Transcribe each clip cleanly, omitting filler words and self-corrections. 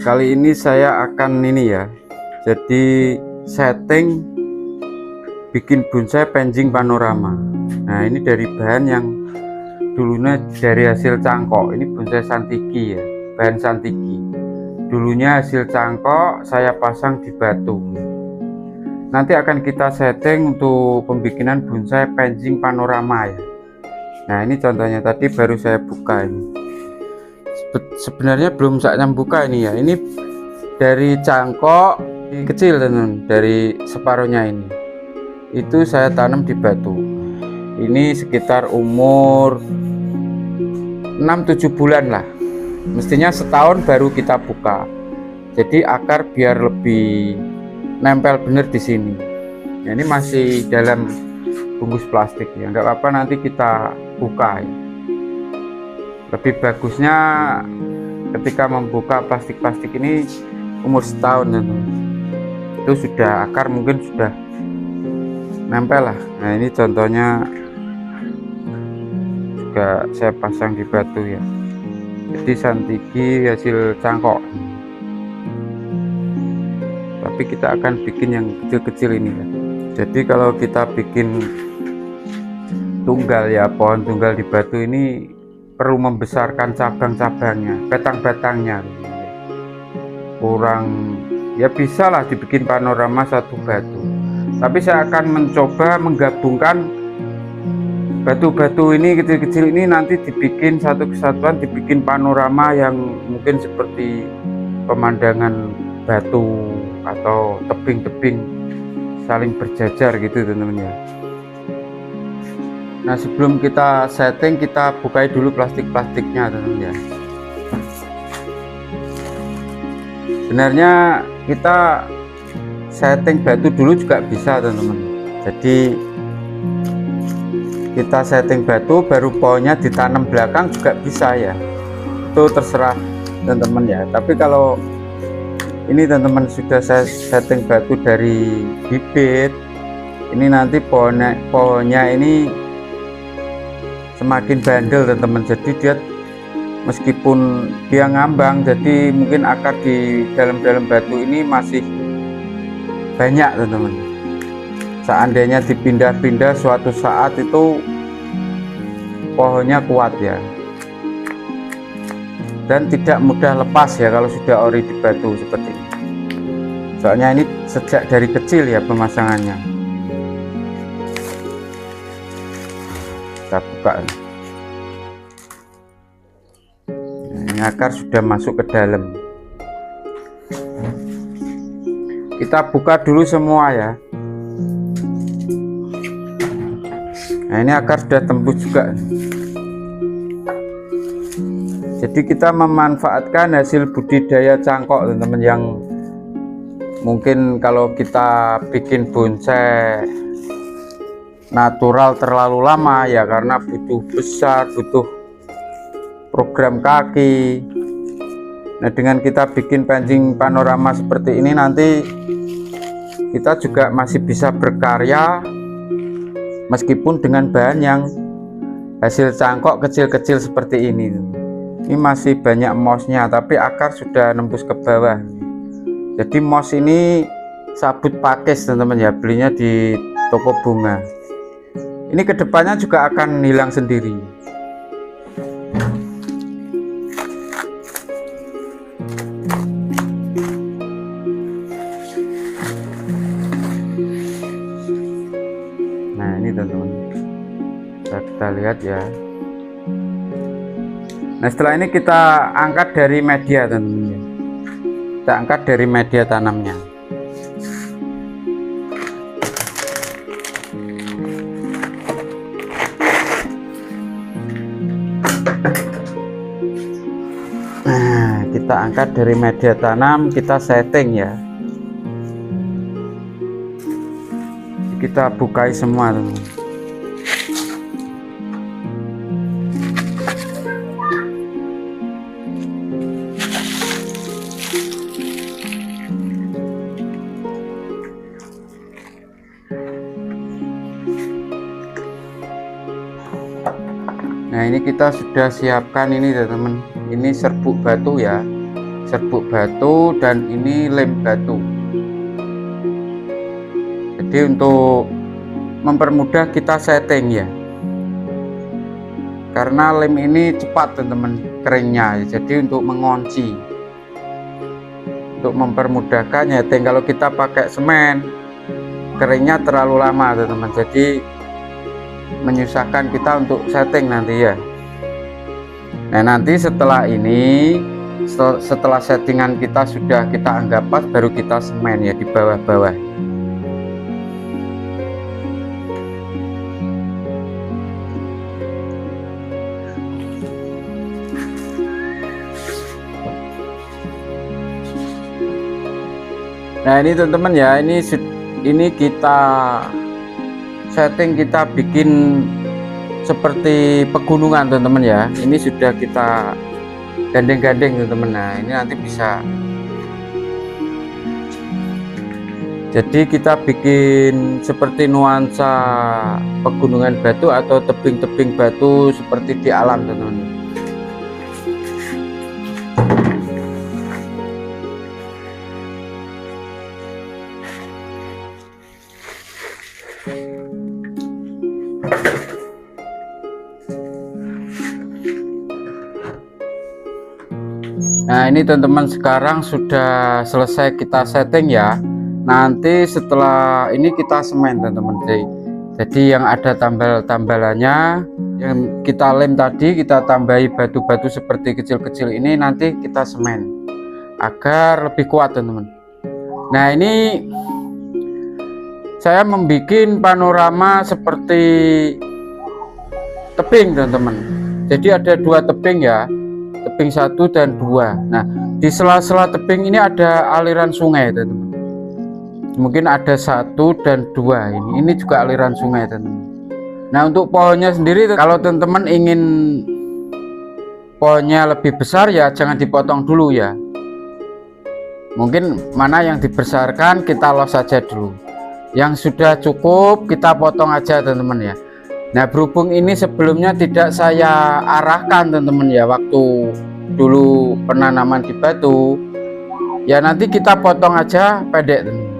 Kali ini saya akan ini ya, jadi setting bikin bonsai pancing panorama. Nah, ini dari bahan yang dulunya dari hasil cangkok. Ini bonsai santiki ya, bahan santiki. Dulunya hasil cangkok, saya pasang di batu. Nanti akan kita setting untuk pembikinan bonsai pancing panorama ya. Nah, ini contohnya tadi baru saya buka ini. Sebenarnya belum saya buka ini ya. Ini dari cangkok kecil teman, dari separuhnya ini. Itu saya tanam di batu. Ini sekitar umur 6-7 bulan lah. Mestinya setahun baru kita buka. Jadi akar biar lebih nempel bener di sini. Nah, ini masih dalam bungkus plastik ya, enggak apa-apa, nanti kita buka ya. Lebih bagusnya ketika membuka plastik-plastik ini umur setahun ya, itu sudah akar mungkin sudah nempel lah. Nah, ini contohnya juga saya pasang di batu ya, jadi santiki hasil cangkok, tapi kita akan bikin yang kecil-kecil ini ya. Jadi kalau kita bikin tunggal ya, pohon tunggal di batu ini perlu membesarkan cabang-cabangnya, batang-batangnya. Kurang ya, bisa lah dibikin panorama satu batu. Tapi saya akan mencoba menggabungkan batu-batu ini kecil-kecil ini, nanti dibikin satu kesatuan, dibikin panorama yang mungkin seperti pemandangan batu atau tebing-tebing saling berjajar gitu teman-teman ya. Nah, sebelum kita setting, kita bukai dulu plastik-plastiknya teman-teman ya. Sebenarnya kita setting batu dulu juga bisa teman-teman. Jadi kita setting batu baru pohonnya ditanam belakang juga bisa ya, itu terserah teman-teman ya. Tapi kalau ini teman-teman sudah saya setting batu dari bibit, ini nanti pohonnya ini semakin bandel teman-teman. Jadi dia meskipun dia ngambang, jadi mungkin akar di dalam batu ini masih banyak teman-teman. Seandainya dipindah-pindah suatu saat itu pohonnya kuat ya, dan tidak mudah lepas ya kalau sudah ori di batu seperti ini. Soalnya ini sejak dari kecil ya pemasangannya. Kita buka. Nah, ini akar sudah masuk ke dalam. Kita buka dulu semua ya. Nah, ini akar sudah tembus juga. Jadi kita memanfaatkan hasil budidaya cangkok teman-teman, yang mungkin kalau kita bikin bonsai natural terlalu lama ya, karena butuh besar, butuh program kaki. Nah, dengan kita bikin pancing panorama seperti ini, nanti kita juga masih bisa berkarya meskipun dengan bahan yang hasil cangkok kecil-kecil seperti ini. Ini masih banyak mossnya, tapi akar sudah nembus ke bawah. Jadi moss ini sabut pakis teman-teman ya, belinya di toko bunga. Ini kedepannya juga akan hilang sendiri. Nah, ini teman-teman, kita lihat ya. Nah, setelah ini kita angkat dari media teman-teman. Kita angkat dari media tanamnya. Nah, kita angkat dari media tanam, kita setting ya. Kita bukai semua teman-teman. Nah, ini kita sudah siapkan ini teman-teman. Ini serbuk batu ya. serbuk batu, dan ini lem batu. Jadi untuk mempermudah kita setting ya, karena lem ini cepat teman-teman keringnya, jadi untuk mengunci, untuk mempermudahkan nyeting. Kalau kita pakai semen, keringnya terlalu lama teman-teman, jadi menyusahkan kita untuk setting nanti ya. Nah nanti setelah ini, setelah settingan kita sudah kita anggap pas, baru kita semen ya di bawah-bawah. Nah ini teman-teman ya, ini kita setting, kita bikin seperti pegunungan teman-teman ya. Ini sudah kita gandeng-gandeng teman-teman. Nah ini nanti bisa, jadi kita bikin seperti nuansa pegunungan batu atau tebing-tebing batu seperti di alam teman-teman. Nah ini teman-teman, sekarang sudah selesai kita setting ya. Nanti setelah ini kita semen teman-teman. Jadi yang ada tambal-tambalannya yang kita lem tadi, kita tambahi batu-batu seperti kecil-kecil ini, nanti kita semen agar lebih kuat teman-teman. Nah ini saya membuat panorama seperti tebing teman-teman. Jadi ada dua tebing ya, tebing 1 dan 2. Nah di sela-sela tebing ini ada aliran sungai teman-teman. Mungkin ada 1 dan 2 ini juga aliran sungai teman-teman. Nah untuk pohonnya sendiri, kalau teman-teman ingin pohonnya lebih besar ya jangan dipotong dulu ya. Mungkin mana yang dibesarkan kita los saja dulu, yang sudah cukup kita potong aja teman-teman ya. Nah berhubung ini sebelumnya tidak saya arahkan teman-teman ya, waktu dulu penanaman di batu ya, nanti kita potong aja pendek teman-teman.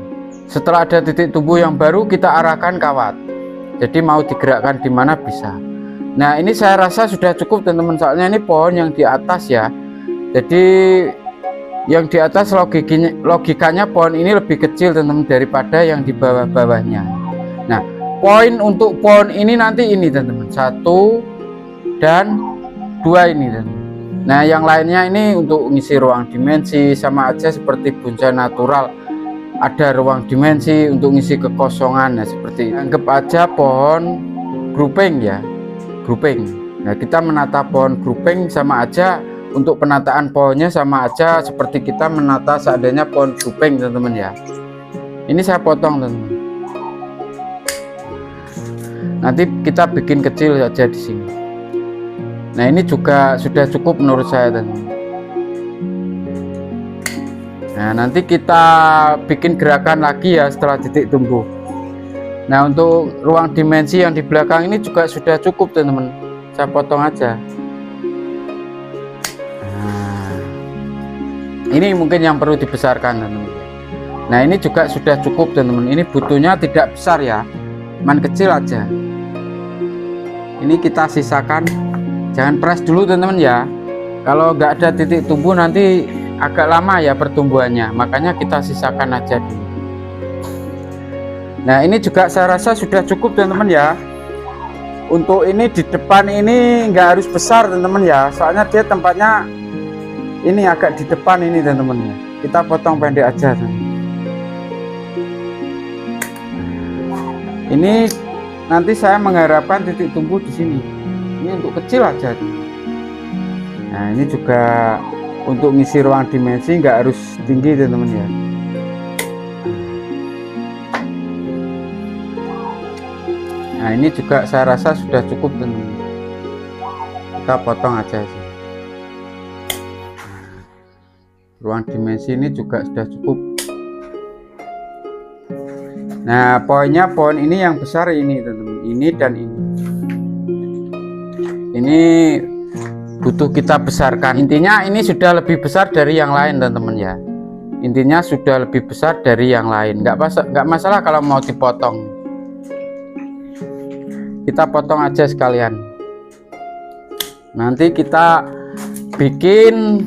Setelah ada titik tumbuh yang baru kita arahkan kawat, jadi mau digerakkan di mana bisa. Nah ini saya rasa sudah cukup teman-teman, soalnya ini pohon yang di atas ya, jadi yang di atas logikanya pohon ini lebih kecil teman-teman daripada yang di bawah-bawahnya. Nah poin untuk pohon ini nanti ini teman-teman, 1 dan 2 ini teman-teman. Nah yang lainnya ini untuk ngisi ruang dimensi, sama aja seperti bonsai natural, ada ruang dimensi untuk ngisi kekosongan. Nah seperti ini. Anggap aja pohon grouping ya, grouping. Nah kita menata pohon grouping sama aja, untuk penataan pohonnya sama aja seperti kita menata seandainya pohon grouping teman-teman ya. Ini saya potong teman-teman. Nanti kita bikin kecil saja di sini. Nah ini juga sudah cukup menurut saya teman-teman. Nah nanti kita bikin gerakan lagi ya setelah titik tumbuh. Nah untuk ruang dimensi yang di belakang ini juga sudah cukup teman-teman, saya potong aja. Nah, ini mungkin yang perlu dibesarkan teman-teman. Nah ini juga sudah cukup teman-teman, ini butuhnya tidak besar ya, cuman kecil aja. Ini kita sisakan, jangan press dulu teman-teman ya, kalau nggak ada titik tumbuh nanti agak lama ya pertumbuhannya, makanya kita sisakan aja dulu. Nah ini juga saya rasa sudah cukup teman-teman ya. Untuk ini di depan ini nggak harus besar teman-teman ya, soalnya dia tempatnya ini agak di depan ini teman-teman ya, kita potong pendek aja teman-teman. Ini nanti saya mengharapkan titik tumbuh di sini, ini untuk kecil aja. Nah ini juga untuk ngisi ruang dimensi, nggak harus tinggi teman-teman ya. Nah ini juga saya rasa sudah cukup teman-teman, kita potong aja sih. Ruang dimensi ini juga sudah cukup. Nah poinnya, pohon ini yang besar ini teman-teman, ini dan ini butuh kita besarkan. Intinya ini sudah lebih besar dari yang lain teman-teman ya. Intinya sudah lebih besar dari yang lain. Nggak masalah kalau mau dipotong. Kita potong aja sekalian. Nanti kita bikin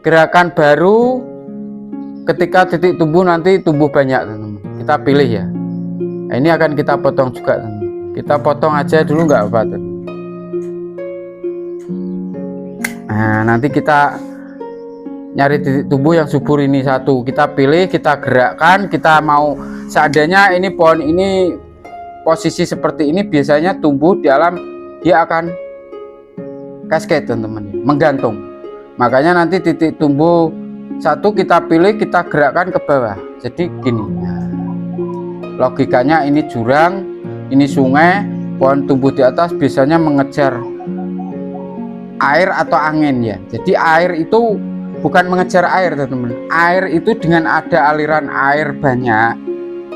gerakan baru ketika titik tumbuh nanti tumbuh banyak teman-teman. Kita pilih ya. Nah, ini akan kita potong juga teman-teman. Kita potong aja dulu nggak apa-apa teman-teman. Nah, nanti kita nyari titik tumbuh yang subur ini satu. Kita pilih, kita gerakkan. Kita mau seandainya ini pohon ini posisi seperti ini biasanya tumbuh di alam, dia akan cascade teman-teman, menggantung. Makanya nanti titik tumbuh satu kita pilih, kita gerakkan ke bawah. Jadi gini. Logikanya ini jurang, ini sungai, pohon tumbuh di atas biasanya mengejar air atau angin ya. Jadi air itu bukan mengejar air teman-teman. Air itu dengan ada aliran air banyak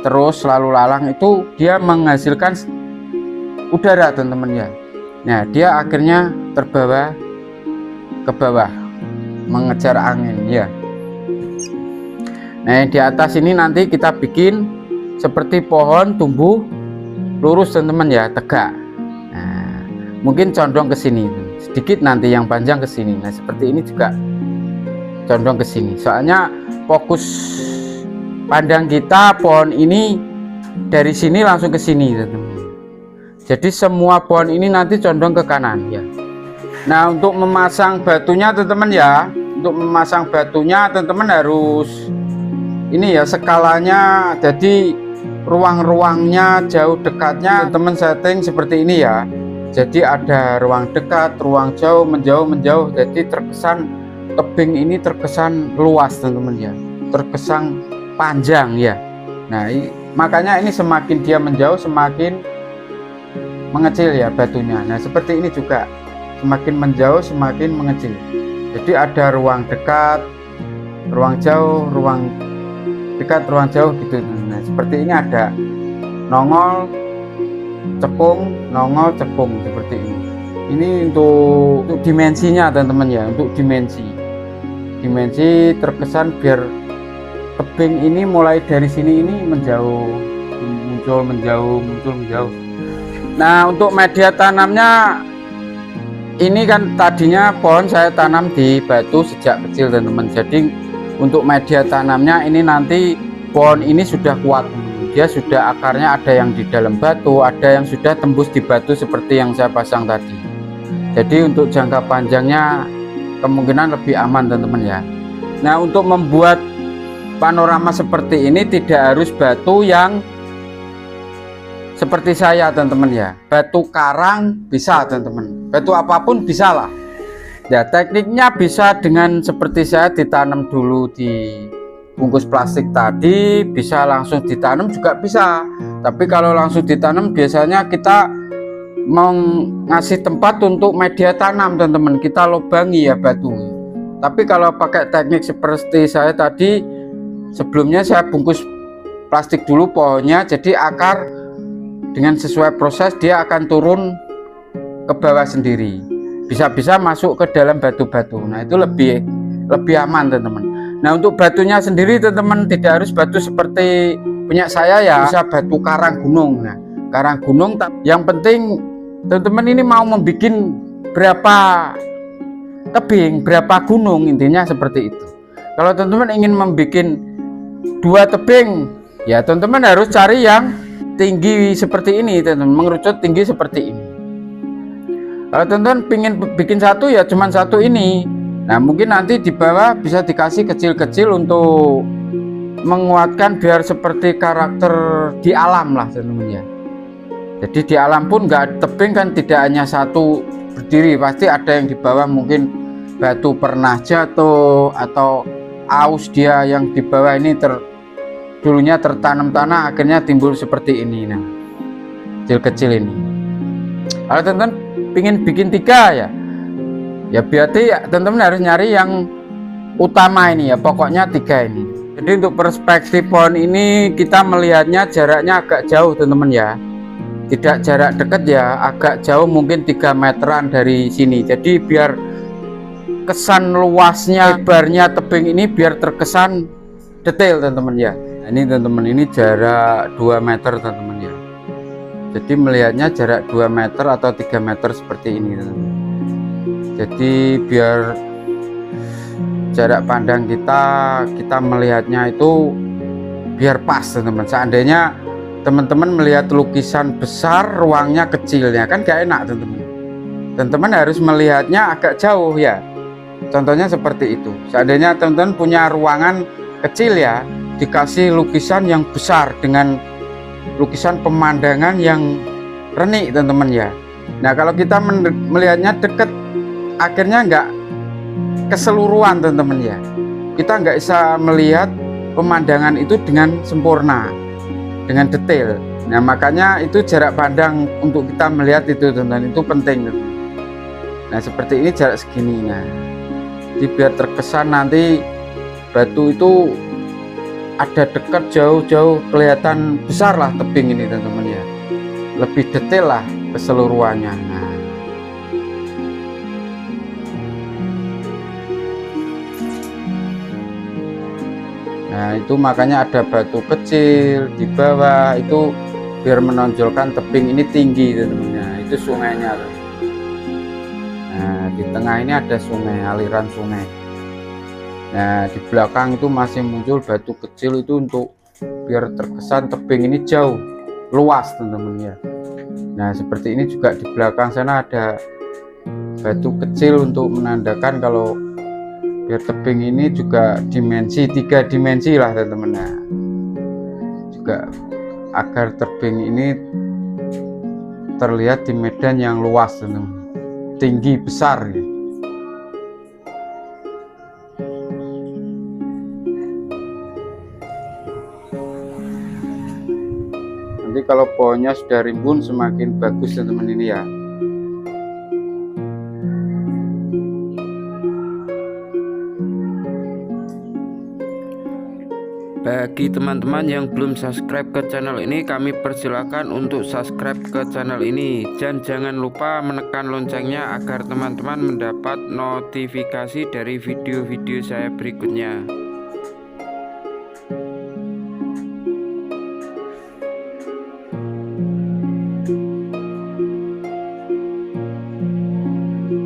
terus lalu lalang itu dia menghasilkan udara teman-teman ya. Nah, dia akhirnya terbawa ke bawah mengejar angin ya. Nah, di atas ini nanti kita bikin seperti pohon tumbuh lurus teman-teman ya, tegak. Nah, mungkin condong ke sini sedikit, nanti yang panjang ke sini. Nah, seperti ini juga condong ke sini. Soalnya fokus pandang kita pohon ini dari sini langsung ke sini teman-teman. Jadi semua pohon ini nanti condong ke kanan ya. Nah, untuk memasang batunya teman-teman ya, untuk memasang batunya teman-teman harus ini ya skalanya. Jadi ruang-ruangnya jauh dekatnya teman-teman setting seperti ini ya. Jadi ada ruang dekat, ruang jauh, menjauh. Jadi terkesan tebing ini terkesan luas teman-teman ya, terkesan panjang ya. Nah, makanya ini semakin dia menjauh semakin mengecil ya batunya. Nah, seperti ini juga semakin menjauh semakin mengecil. Jadi ada ruang dekat, ruang jauh, ruang dekat, ruang jauh gitu. Nah, seperti ini ada nongol cekung, nongol cekung seperti ini. Ini untuk dimensinya teman-teman ya, untuk dimensi terkesan biar tebing ini mulai dari sini ini menjauh, muncul menjauh. Nah, untuk media tanamnya ini kan tadinya pohon saya tanam di batu sejak kecil teman-teman. Jadi untuk media tanamnya ini nanti pohon ini sudah kuat, dia sudah akarnya ada yang di dalam batu, ada yang sudah tembus di batu seperti yang saya pasang tadi. Jadi untuk jangka panjangnya kemungkinan lebih aman teman-teman ya. Nah, untuk membuat panorama seperti ini tidak harus batu yang seperti saya teman-teman ya. Batu karang bisa teman-teman, batu apapun bisa lah ya. Tekniknya bisa dengan seperti saya ditanam dulu di bungkus plastik tadi, bisa langsung ditanam juga bisa. Tapi kalau langsung ditanam biasanya kita mau ngasih tempat untuk media tanam teman-teman, kita lubangi ya batu. Tapi kalau pakai teknik seperti saya tadi, sebelumnya saya bungkus plastik dulu pohonnya, jadi akar dengan sesuai proses dia akan turun ke bawah sendiri, bisa-bisa masuk ke dalam batu-batu. Nah, itu lebih aman teman-teman. Nah, untuk batunya sendiri teman-teman tidak harus batu seperti punya saya ya, bisa batu karang gunung. Nah, karang gunung yang penting teman-teman ini mau membuat berapa tebing, berapa gunung, intinya seperti itu. Kalau teman-teman ingin membuat 2 tebing ya, teman-teman harus cari yang tinggi seperti ini teman-teman, mengerucut tinggi seperti ini. Kalau teman-teman ingin bikin satu ya cuman satu ini. Nah, mungkin nanti di bawah bisa dikasih kecil-kecil untuk menguatkan biar seperti karakter di alam lah teman-teman ya. Jadi di alam pun nggak tebing kan tidak hanya satu berdiri, pasti ada yang di bawah mungkin batu pernah jatuh atau aus dia yang di bawah ini dulunya tertanam tanah akhirnya timbul seperti ini. Nah, kecil-kecil ini. Kalau teman-teman ingin bikin 3 ya berarti ya, teman-teman harus nyari yang utama ini ya, pokoknya 3 ini. Jadi untuk perspektif pohon ini kita melihatnya jaraknya agak jauh teman-teman ya, tidak jarak dekat ya, agak jauh mungkin 3 meteran dari sini. Jadi biar terkesan luasnya, lebarnya tebing ini biar terkesan detail teman-teman ya. Nah, ini teman-teman, ini jarak 2 meter teman-teman ya. Jadi melihatnya jarak 2 meter atau 3 meter seperti ini teman-teman. Jadi biar jarak pandang kita melihatnya itu biar pas teman-teman. Seandainya teman-teman melihat lukisan besar ruangnya kecilnya kan gak enak teman-teman. Teman-teman harus melihatnya agak jauh ya. Contohnya seperti itu. Seandainya teman-teman punya ruangan kecil ya, dikasih lukisan yang besar dengan lukisan pemandangan yang renik teman-teman ya. Nah kalau kita melihatnya dekat, akhirnya nggak keseluruhan teman-teman ya. Kita nggak bisa melihat pemandangan itu dengan sempurna, dengan detail. Nah makanya itu jarak pandang untuk kita melihat itu teman-teman, itu penting teman-teman. Nah seperti ini jarak segininya, jadi biar terkesan nanti batu itu ada dekat, jauh-jauh, kelihatan besar lah tebing ini teman-teman ya, lebih detail lah keseluruhannya. Nah itu makanya ada batu kecil di bawah itu biar menonjolkan tebing ini tinggi teman-teman ya. Itu sungainya tuh. Nah di tengah ini ada sungai, aliran sungai. Nah di belakang itu masih muncul batu kecil itu untuk biar terkesan tebing ini jauh, luas teman-teman ya. Nah seperti ini juga di belakang sana ada batu kecil untuk menandakan kalau biar tebing ini juga dimensi 3 dimensi lah teman-teman. Nah juga agar tebing ini terlihat di medan yang luas teman-teman, tinggi besar ya. Nanti kalau pohonnya sudah rimbun semakin bagus teman-teman ini ya. Bagi teman-teman yang belum subscribe ke channel ini, kami persilakan untuk subscribe ke channel ini dan jangan lupa menekan loncengnya agar teman-teman mendapat notifikasi dari video-video saya berikutnya.